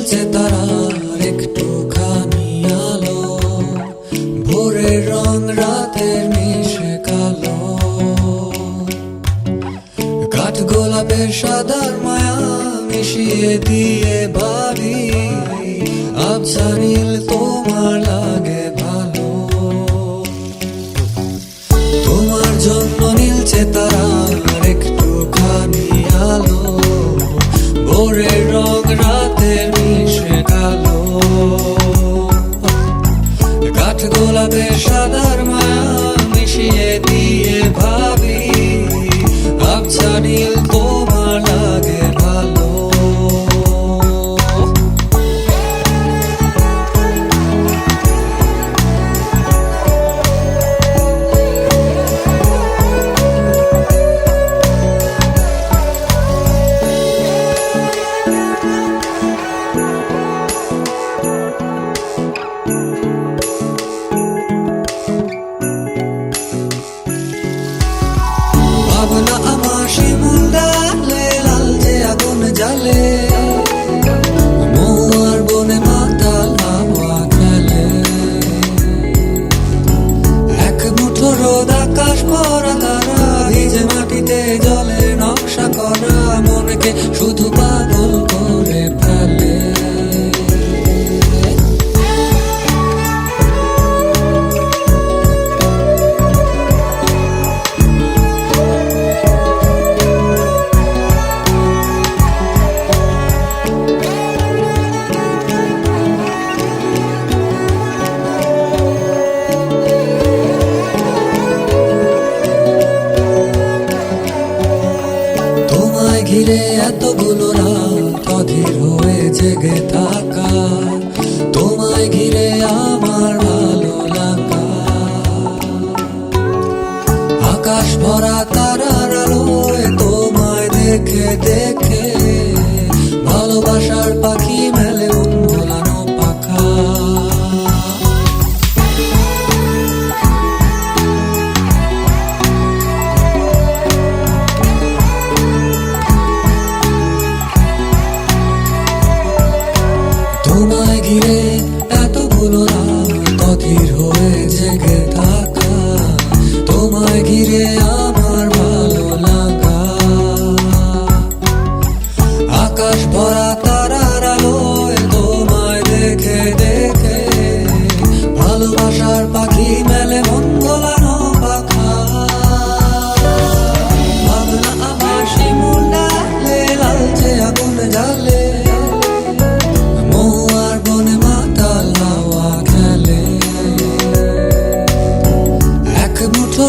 নীলচে তারার একটুখানি আলো, ভোরের রং রাতের মিশে কালো। কাঠ গোলাপের সাদার মায়া মিশিয়ে দিয়ে ভাবি, আবছা নীল তোমার লাগে ভালো। তোমার জন্য নীলচে তারার একটুখানি আলো, ভোরের রং রাতের মিশে কালো। কাঠ গোলাপের সাদার মায়া মিশিয়ে দিয়ে ভাবি, আবছা নীল তোমার লাগে ভালো। ভাবনা আমার শিমুল ডালে লালচে আগুন জ্বালে, মহুয়ার বনে মাতাল হাওয়া খেলে। এক মুঠো রোদ আকাশ ভরা তারা, ভিজে মাটিতে জলের নকশা করা মনকে শুধু পাগল করে ফেলে। ঘিরে এতগুলো রাত অধীর হয়ে জেগে থাকা, তোমায় ঘিরে আমার ভালো লাগা। আকাশ ভরা তারার আলোয় তোমায় দেখে দেখে, ভালোবাসার পাখি মেলে মন ভোলানো পাখা। তোমায় ঘিরে এতগুলো রাত অধীর হয়ে জেগে থাকা, তোমায় ঘিরে আমার ভালো লাগা। আকাশ ভরা তারার আলোয় তোমায় দেখে দেখে, ভালোবাসার পাখি মেলে মন ভোলানো পাখা। ভাবনা আমার শিমুল ডালে লালচে আগুন জ্বালে,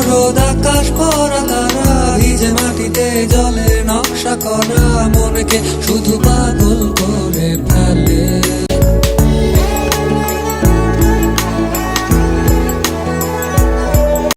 রোদ আকাশ ভরা তারা, ভিজে মাটিতে জলের নকশা করা মনকে শুধু পাগল